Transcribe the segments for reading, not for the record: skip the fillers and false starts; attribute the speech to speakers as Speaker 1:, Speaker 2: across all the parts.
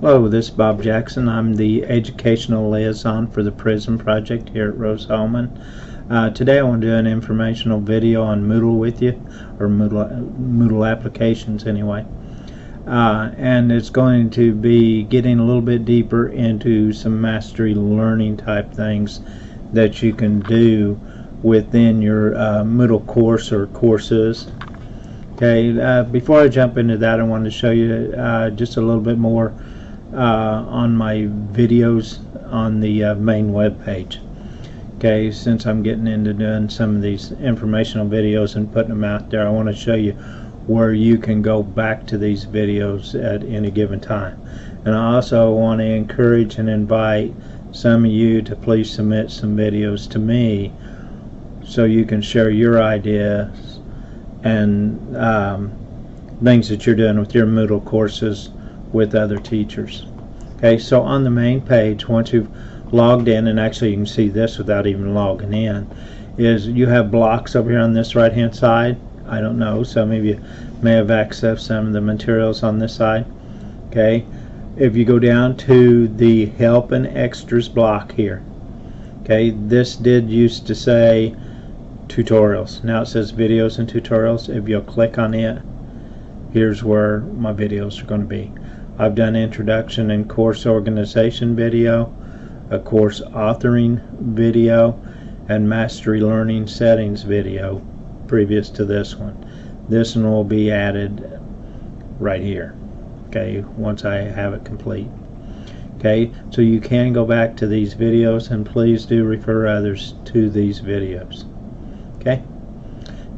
Speaker 1: Hello, this is Bob Jackson. I'm the Educational Liaison for the PRISM project here at Rose-Hulman. Today I want to do an informational video on Moodle with you, or Moodle applications anyway. And it's going to be getting a little bit deeper into some mastery learning type things that you can do within your Moodle course or courses. Okay, before I jump into that, I wanted to show you just a little bit more on my videos on the main web page. Okay, since I'm getting into doing some of these informational videos and putting them out there, I want to show you where you can go back to these videos at any given time. And I also want to encourage and invite some of you to please submit some videos to me so you can share your ideas and things that you're doing with your Moodle courses with other teachers. Okay, so on the main page, once you've logged in, and actually you can see this without even logging in, is you have blocks over here on this right hand side. I don't know, some of you may have accessed some of the materials on this side. Okay, if you go down to the help and extras block here, okay, this did used to say tutorials. Now it says videos and tutorials. If you'll click on it, here's where my videos are going to be. I've done introduction and course organization video, a course authoring video, and mastery learning settings video previous to this one. This one will be added right here, okay, once I have it complete. Okay, so you can go back to these videos, and please do refer others to these videos. Okay,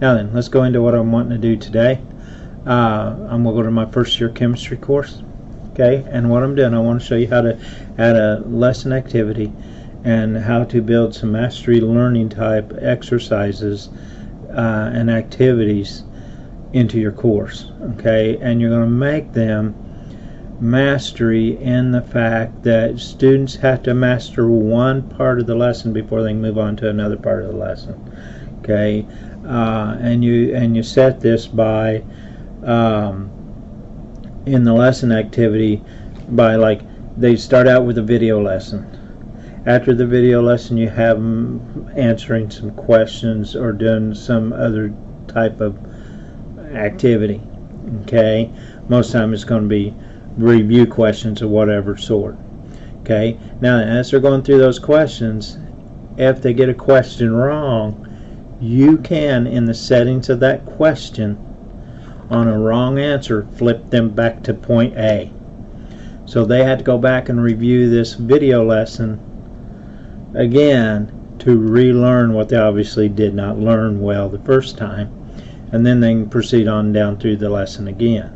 Speaker 1: now then, let's go into what I'm wanting to do today. I'm going to go to my first year chemistry course. Okay, and what I'm doing, I want to show you how to add a lesson activity and how to build some mastery learning type exercises and activities into your course. Okay, and you're going to make them mastery in the fact that students have to master one part of the lesson before they can move on to another part of the lesson. Okay, and you set this by in the lesson activity by, like, they start out with a video lesson. After the video lesson, you have them answering some questions or doing some other type of activity. Okay, most of the time it's going to be review questions of whatever sort. Okay, now as they're going through those questions, if they get a question wrong, you can, in the settings of that question, on a wrong answer, flip them back to point A. So they had to go back and review this video lesson again to relearn what they obviously did not learn well the first time, and then they can proceed on down through the lesson again.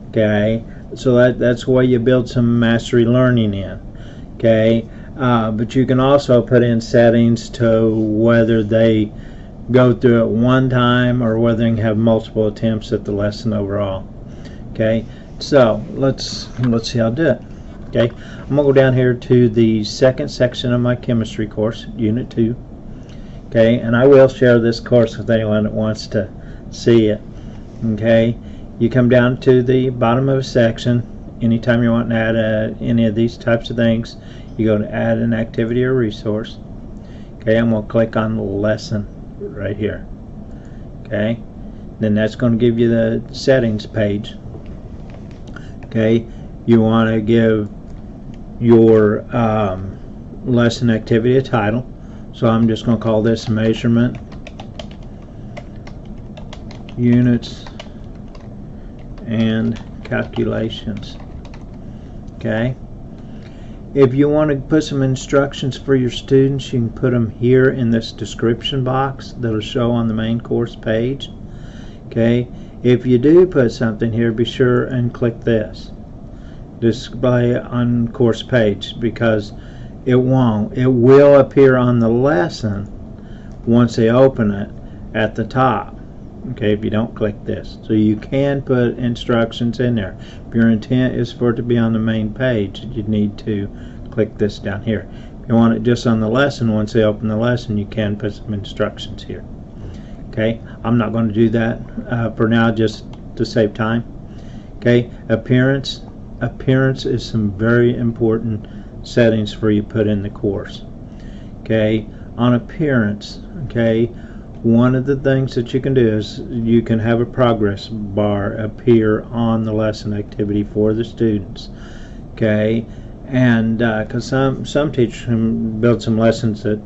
Speaker 1: Okay, so that's why you build some mastery learning in. Okay, but you can also put in settings to whether they go through it one time or whether they can have multiple attempts at the lesson overall. Okay, so let's see how to do it. Okay, I'm gonna go down here to the second section of my chemistry course, unit 2. Okay, and I will share this course with anyone that wants to see it. Okay, you come down to the bottom of a section. Anytime you want to add any of these types of things, you go to add an activity or resource. Okay, I'm gonna click on lesson right here. Okay, then that's going to give you the settings page. Okay, you want to give your lesson activity a title, so I'm just going to call this measurement units and calculations. Okay, if you want to put some instructions for your students, you can put them here in this description box that'll show on the main course page. Okay, if you do put something here, be sure and click this display on course page, because it won't. It will appear on the lesson once they open it at the top. Okay, if you don't click this, so you can put instructions in there. If your intent is for it to be on the main page, you need to click this down here. If you want it just on the lesson, once they open the lesson, you can put some instructions here. Okay, I'm not going to do that for now, just to save time. Okay, appearance, appearance is some very important settings for you to put in the course. Okay, on appearance, okay, one of the things that you can do is you can have a progress bar appear on the lesson activity for the students. Okay, and because some teachers can build some lessons that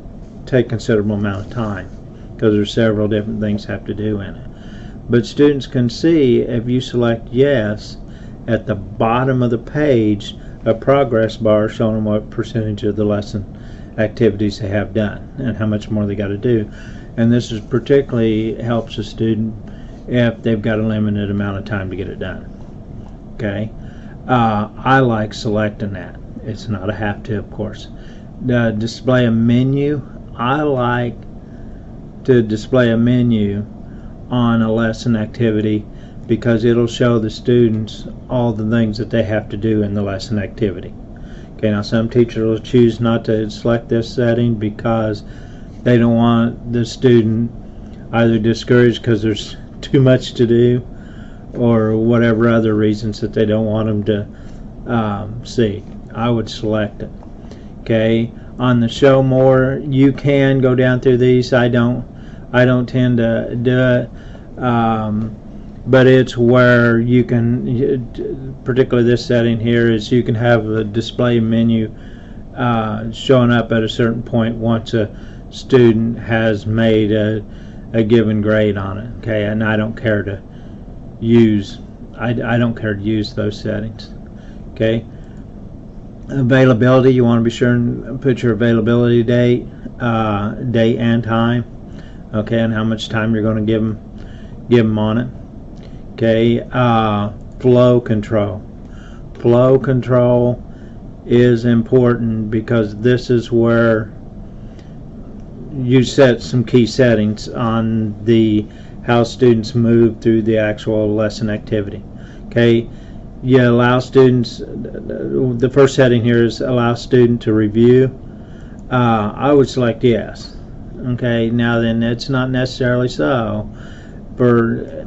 Speaker 1: take considerable amount of time because there's several different things have to do in it. But students can see if you select yes at the bottom of the page a progress bar showing them what percentage of the lesson activities they have done and how much more they got to do. And this is particularly helps a student if they've got a limited amount of time to get it done. Okay, I like selecting that. It's not a have to, of course. Display a menu. I like to display a menu on a lesson activity because it'll show the students all the things that they have to do in the lesson activity. Okay, now some teachers will choose not to select this setting because they don't want the student either discouraged because there's too much to do or whatever other reasons that they don't want them to see. I would select it. Okay, on the show more, you can go down through these. I don't tend to do it, but it's where you can, particularly this setting here, is you can have a display menu showing up at a certain point once a student has made a given grade on it. Okay, and I don't care to use those settings. Okay, availability, you want to be sure and put your availability date and time. Okay, and how much time you're going to give them on it. Okay, flow control. Flow control is important because this is where you set some key settings on how students move through the actual lesson activity. Okay, you allow students, the first setting here is allow student to review. I would select yes. Okay, now then it's not necessarily so for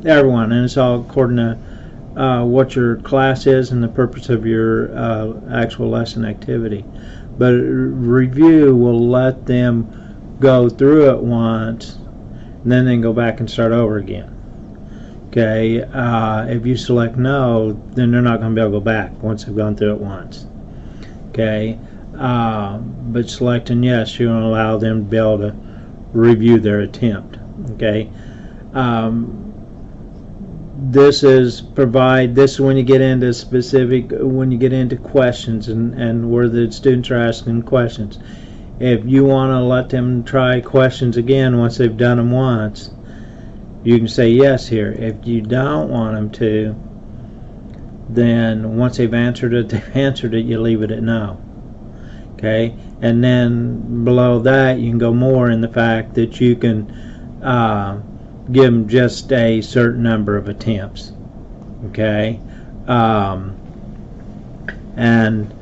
Speaker 1: everyone, and it's all according to what your class is and the purpose of your actual lesson activity. But review will let them go through it once and then they can go back and start over again. Okay, if you select no, then they're not going to be able to go back once they've gone through it once. Okay, but selecting yes, you're going to allow them to be able to review their attempt. Okay, this is when you get into when you get into questions and where the students are asking questions. If you want to let them try questions again once they've done them once, you can say yes here. If you don't want them to, then once they've answered it, you leave it at no. Okay, and then below that you can go more in the fact that you can give them just a certain number of attempts. Okay, and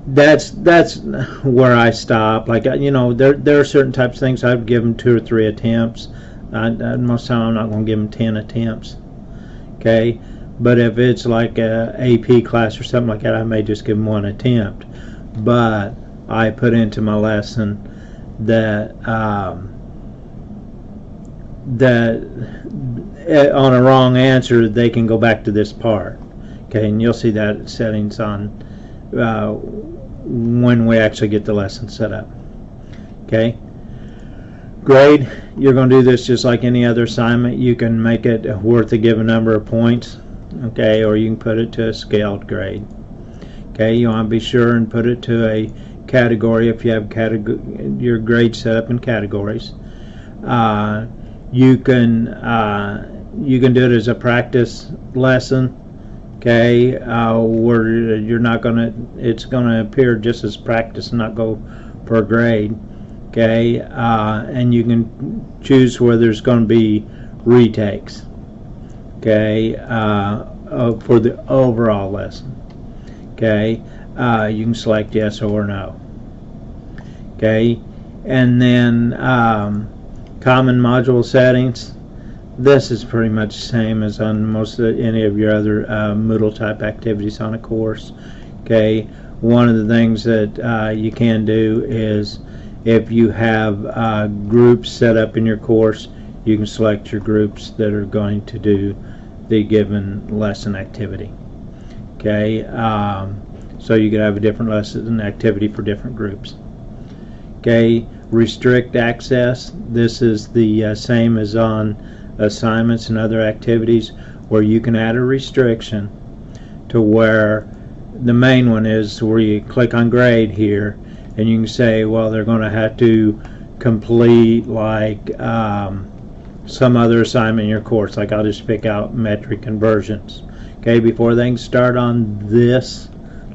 Speaker 1: that's where I stop. Like, you know, there are certain types of things I'd give them 2 or 3 attempts. Most of the time I'm not going to give them 10 attempts. Okay, but if it's like a AP class or something like that, I may just give them 1 attempt. But I put into my lesson that on a wrong answer they can go back to this part. Okay, and you'll see that settings on when we actually get the lesson set up. Okay, grade, you're going to do this just like any other assignment. You can make it worth a given number of points, okay, or you can put it to a scaled grade. Okay, you want to be sure and put it to a category if you have your grade set up in categories. You can do it as a practice lesson. Okay, where you're not gonna, it's gonna appear just as practice and not go for a grade. Okay, and you can choose where there's going to be retakes. Okay, for the overall lesson. Okay, you can select yes or no. Okay, and then common module settings. This is pretty much the same as on most of any of your other Moodle type activities on a course. Okay, one of the things that you can do is, if you have groups set up in your course, you can select your groups that are going to do the given lesson activity. Okay, so you could have a different lesson activity for different groups. Okay, restrict access. This is the same as on assignments and other activities, where you can add a restriction to where the main one is where you click on grade here, and you can say, well, they're going to have to complete like some other assignment in your course. Like I'll just pick out metric conversions. Okay, before they can start on this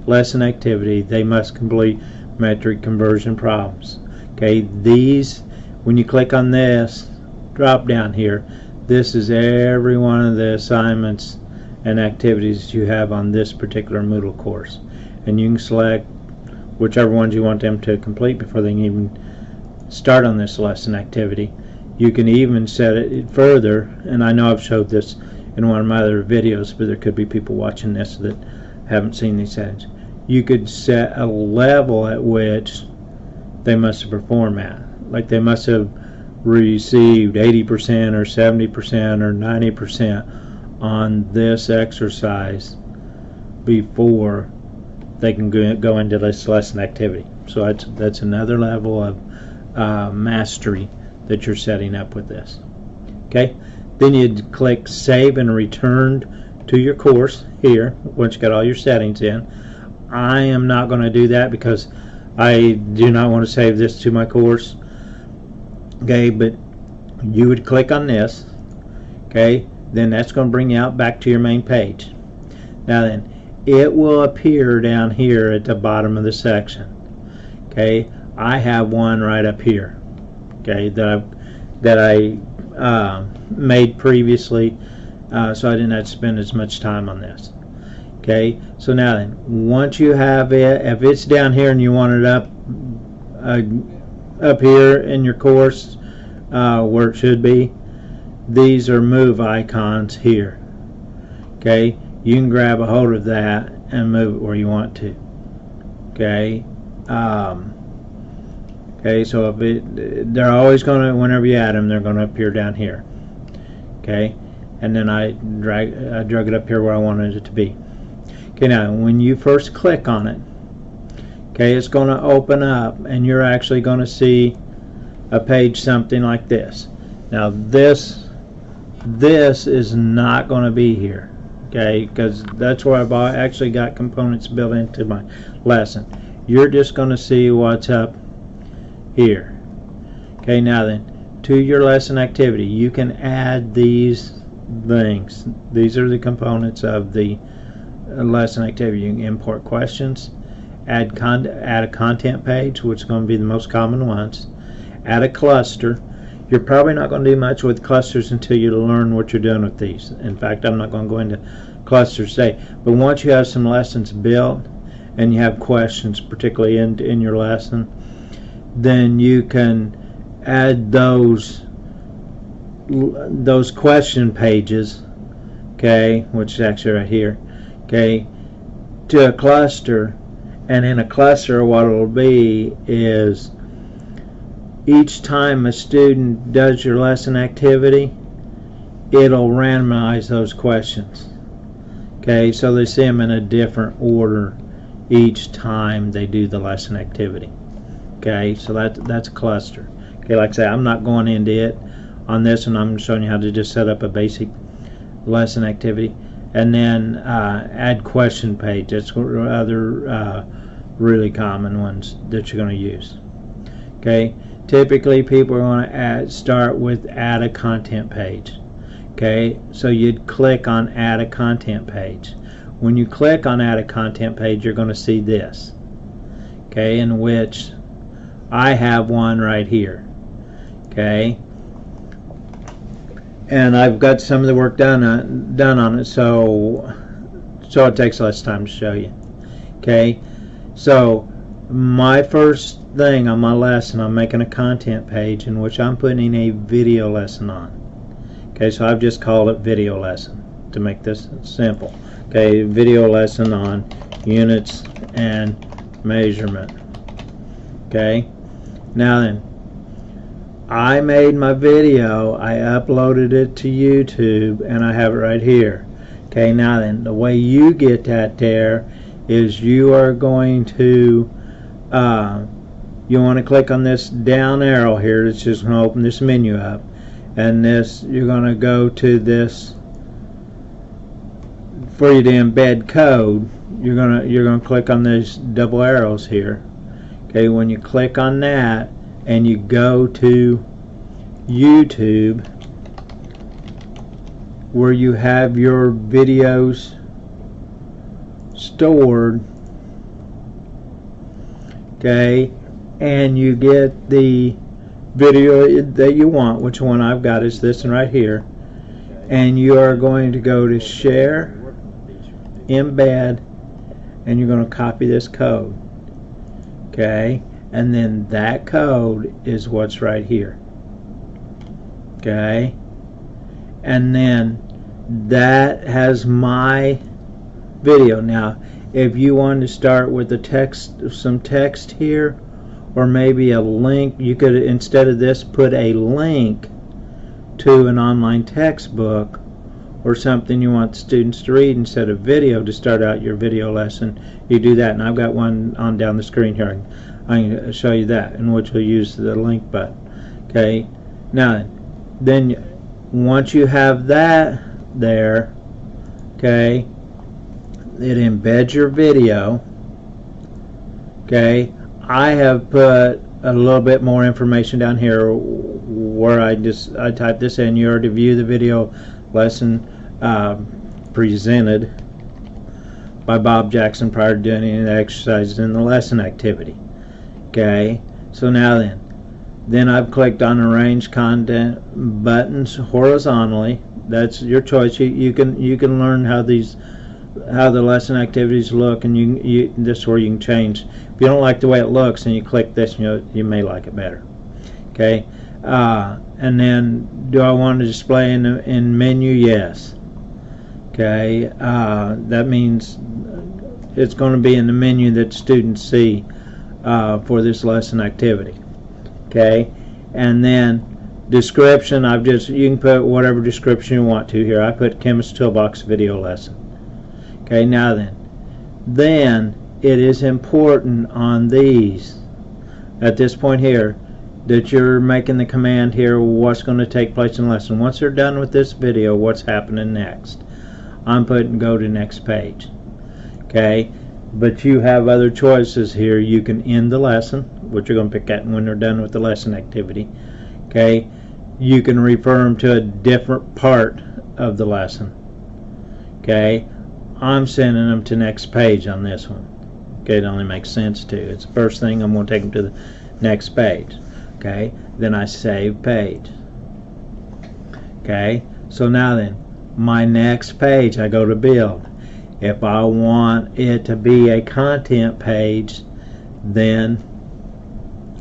Speaker 1: lesson activity, they must complete metric conversion problems. Okay, these, when you click on this drop down here, this is every one of the assignments and activities you have on this particular Moodle course, and you can select whichever ones you want them to complete before they can even start on this lesson activity. You can even set it further, and I know I've showed this in one of my other videos, but there could be people watching this that haven't seen these settings. You could set a level at which they must perform at, like they must have received 80% or 70% or 90% on this exercise before they can go into this lesson activity. So that's another level of mastery that you're setting up with this. Okay, then you'd click Save and Return to your course here once you got all your settings in. I am not going to do that because I do not want to save this to my course. Okay, but you would click on this. Okay, then that's going to bring you out back to your main page. Now then, it will appear down here at the bottom of the section. Okay, I have one right up here. Okay, that I made previously, so I didn't have to spend as much time on this. Okay, so now then, once you have it, if it's down here and you want it up here in your course where it should be, these are move icons here. Okay, you can grab a hold of that and move it where you want to. Okay, okay, so if they're always going to, whenever you add them, they're going to appear down here. Okay, and then I drug it up here where I wanted it to be. Okay, now when you first click on it, okay, it's going to open up and you're actually going to see a page something like this. Now this is not going to be here, okay, because that's where I've actually got components built into my lesson. You're just going to see what's up here. Okay, now then, to your lesson activity, you can add these things. These are the components of the lesson activity. You can import questions, add a content page, which is going to be the most common ones, add a cluster. You're probably not going to do much with clusters until you learn what you're doing with these. In fact, I'm not going to go into clusters today, but once you have some lessons built and you have questions particularly in your lesson, then you can add those question pages, okay, which is actually right here, okay, to a cluster. And in a cluster, what it'll be is each time a student does your lesson activity, it'll randomize those questions. Okay, so they see them in a different order each time they do the lesson activity. Okay, so that's a cluster. Okay, like I say, I'm not going into it on this one. I'm showing you how to just set up a basic lesson activity, and then add question page. That's other really common ones that you're going to use. Okay, typically people are going to start with add a content page. Okay, so you'd click on add a content page. When you click on add a content page, you're going to see this, okay, in which I have one right here. Okay, and I've got some of the work done on it, so it takes less time to show you. Okay, so my first thing on my lesson, I'm making a content page in which I'm putting a video lesson on. Okay, so I've just called it video lesson to make this simple. Okay, video lesson on units and measurement. Okay, now then, I made my video, I uploaded it to YouTube, and I have it right here. Okay, now then, the way you get that there is you are going to you want to click on this down arrow here. It's just going to open this menu up, and this, you're going to go to this for you to embed code. You're gonna click on these double arrows here. Okay, when you click on that and you go to YouTube where you have your videos stored, okay, and you get the video that you want, which one I've got is this one right here, and you are going to go to share, embed, and you're going to copy this code. Okay, and then that code is what's right here. Okay, and then that has my video. Now if you want to start with the text, some text here, or maybe a link, you could, instead of this, put a link to an online textbook or something you want students to read instead of video to start out your video lesson. You do that, and I've got one on down the screen here. I'm going to show you that, in which we'll use the link button. Okay, now then once you have that there, okay, it embeds your video. Okay, I have put a little bit more information down here where I type this in. You are to view the video lesson presented by Bob Jackson prior to doing any exercises in the lesson activity. Okay, so now then I've clicked on arrange content buttons horizontally. That's your choice. You can learn how the lesson activities look, and this is where you can change. If you don't like the way it looks and you click this, you may like it better. Okay, and then do I want to display in menu? Yes. Okay, that means it's going to be in the menu that students see for this lesson activity. Okay, and then description, you can put whatever description you want to here. I put Chemist Toolbox video lesson. Okay, now then it is important on these, at this point here, that you're making the command here, what's going to take place in the lesson. Once they're done with this video, what's happening next? I'm putting go to next page. Okay, but you have other choices here. You can end the lesson, which you're going to pick at when they're done with the lesson activity. Okay, you can refer them to a different part of the lesson. Okay, I'm sending them to next page on this one. Okay, it only makes sense to. It's the first thing. I'm going to take them to the next page. Okay, then I save page. Okay, so now then, my next page, I go to build. If I want it to be a content page, then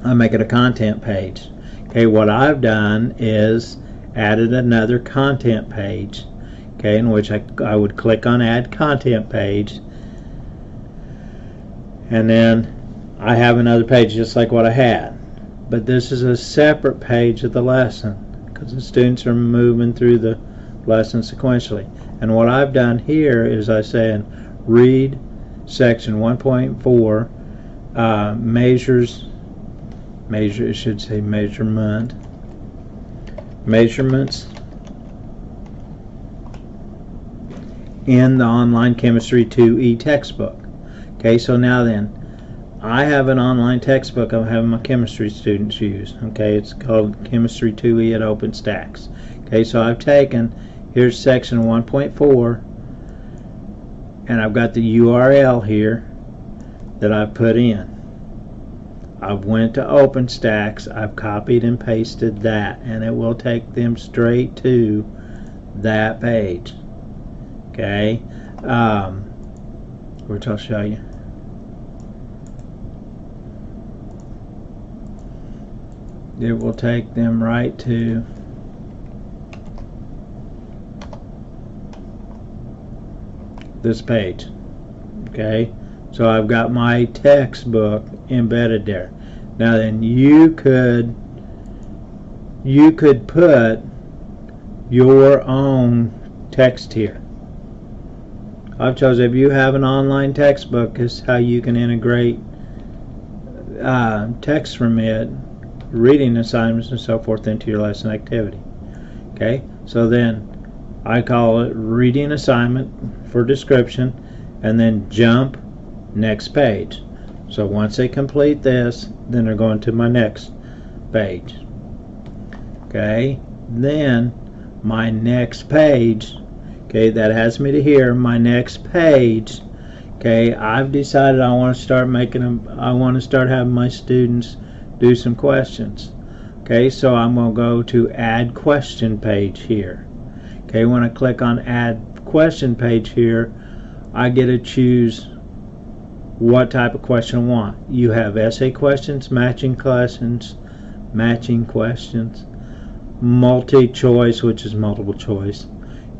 Speaker 1: I make it a content page. Okay, what I've done is added another content page. Okay, in which I would click on add content page, and then I have another page just like what I had, but this is a separate page of the lesson because the students are moving through the lesson sequentially. And what I've done here is I say read section 1.4 it should say measurements in the online chemistry 2E textbook. Okay, so now then I have an online textbook I'm having my chemistry students use. Okay, it's called Chemistry 2E at OpenStax. Okay, so I've taken, here's section 1.4, and I've got the URL here that I've put in. I've went to OpenStax, I've copied and pasted that, and it will take them straight to that page. Okay, which I'll show you. It will take them right to this page. Okay, so I've got my textbook embedded there. Now then, you could put your own text here. I've chosen, if you have an online textbook, is how you can integrate text from it, reading assignments and so forth into your lesson activity. Okay, so then I call it reading assignment for description, and then jump next page. So once they complete this, then they're going to my next page. Okay, then my next page, okay, that has me to here, my next page. Okay, I've decided I want to start having my students do some questions. Okay, so I'm going to go to add question page here. Okay, when I click on add question page here, I get to choose what type of question I want. You have essay questions, matching questions, multi-choice, which is multiple choice,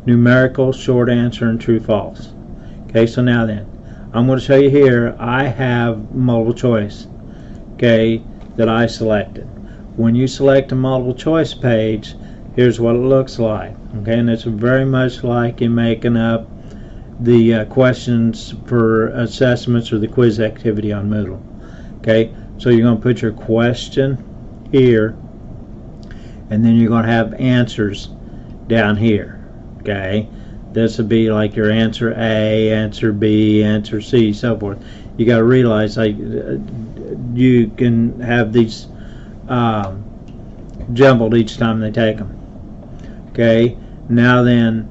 Speaker 1: numerical, short answer, and true false. Okay, so now then, I'm going to show you here, I have multiple choice, okay, that I selected. When you select a multiple choice page, here's what it looks like. Okay, and it's very much like in making up the questions for assessments or the quiz activity on Moodle. Okay, so you're going to put your question here, and then you're going to have answers down here. Okay, this would be like your answer A, answer B, answer C, so forth. You got to realize, like, you can have these jumbled each time they take them. Okay, now then,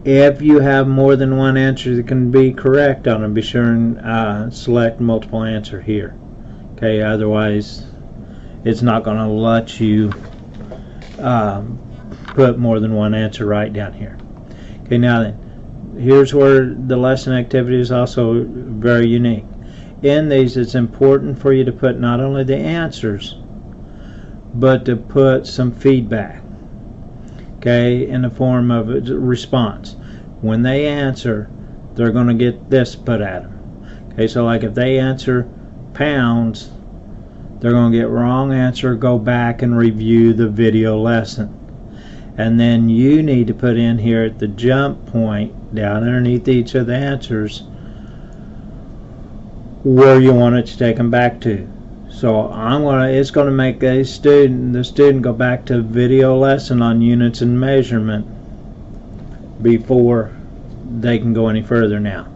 Speaker 1: if you have more than one answer that can be correct on it, be sure and select multiple answer here. Okay, otherwise it's not going to let you put more than one answer right down here. Okay, now then, here's where the lesson activity is also very unique. In these, it's important for you to put not only the answers, but to put some feedback, okay, in the form of a response. When they answer, they're going to get this put at them. Okay, so like if they answer pounds, they're going to get wrong answer, go back and review the video lesson. And then you need to put in here at the jump point, down underneath each of the answers, where you want it to take them back to. So it's going to make the student go back to video lesson on units and measurement before they can go any further now.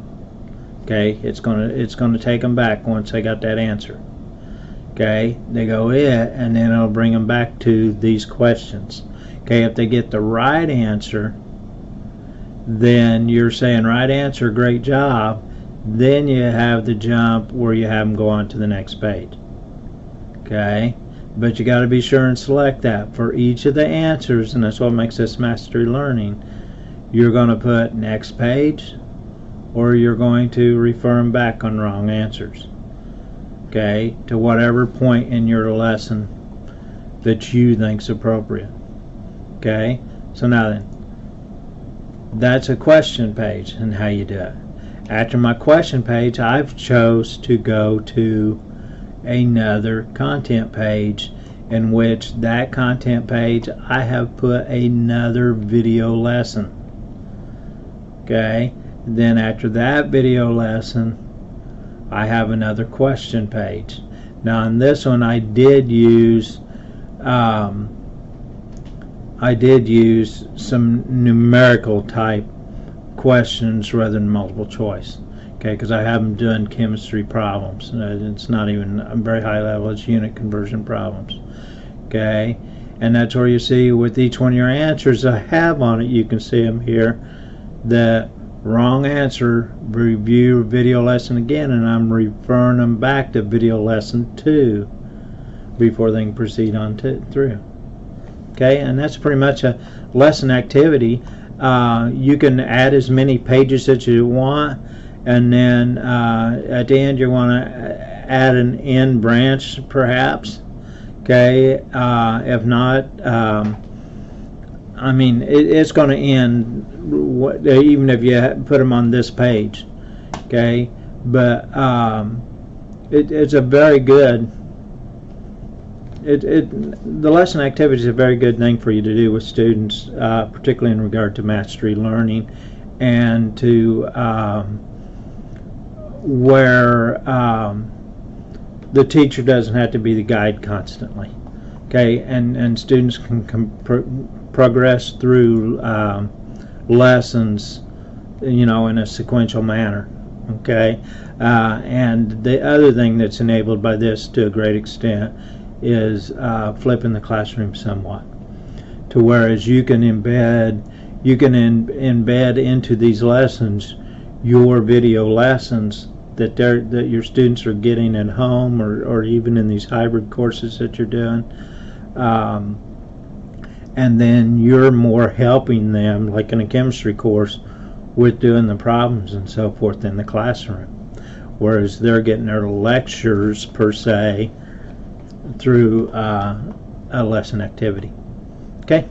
Speaker 1: Okay, it's going to take them back once they got that answer. Okay, they go and then it'll bring them back to these questions. Okay, if they get the right answer, then you're saying right answer, great job. Then you have the jump where you have them go on to the next page. Okay, but you got to be sure and select that for each of the answers, and that's what makes this mastery learning. You're going to put next page, or you're going to refer them back on wrong answers. Okay, to whatever point in your lesson that you think's appropriate. Okay, so now then, that's a question page and how you do it. After my question page, I've chose to go to another content page, in which that content page I have put another video lesson. Okay, then after that video lesson, I have another question page. Now in this one, I did use some numerical type questions rather than multiple choice. Okay, because I haven't done chemistry problems. It's not even a very high level. It's unit conversion problems. Okay, and that's where you see with each one of your answers I have on it, you can see them here. The wrong answer, review video lesson again, and I'm referring them back to video lesson 2 before they can proceed on through. Okay, and that's pretty much a lesson activity. You can add as many pages as you want, and then at the end you want to add an end branch perhaps. Okay, if not, I mean, it's going to end even if you put them on this page, okay? But it's a very good. The lesson activity is a very good thing for you to do with students, particularly in regard to mastery learning, and to where the teacher doesn't have to be the guide constantly, okay? And students can progress through lessons, in a sequential manner, okay? And the other thing that's enabled by this to a great extent is flipping the classroom somewhat, to whereas you can embed into these lessons your video lessons that your students are getting at home, or even in these hybrid courses that you're doing, and then you're more helping them, like in a chemistry course, with doing the problems and so forth in the classroom, whereas they're getting their lectures per se through a lesson activity. Okay,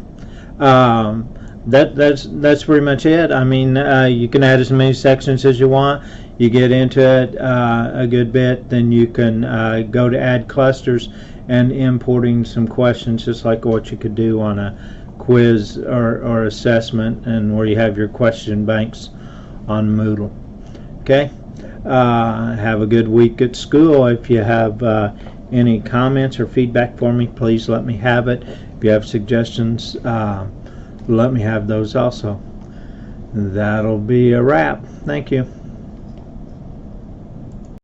Speaker 1: that's pretty much it. I mean, you can add as many sections as you want. You get into it a good bit, then you can go to add clusters and importing some questions, just like what you could do on a quiz or assessment, and where you have your question banks on Moodle. Okay, have a good week at school. If you have any comments or feedback for me, please let me have it. If you have suggestions, let me have those also. That'll be a wrap. Thank you.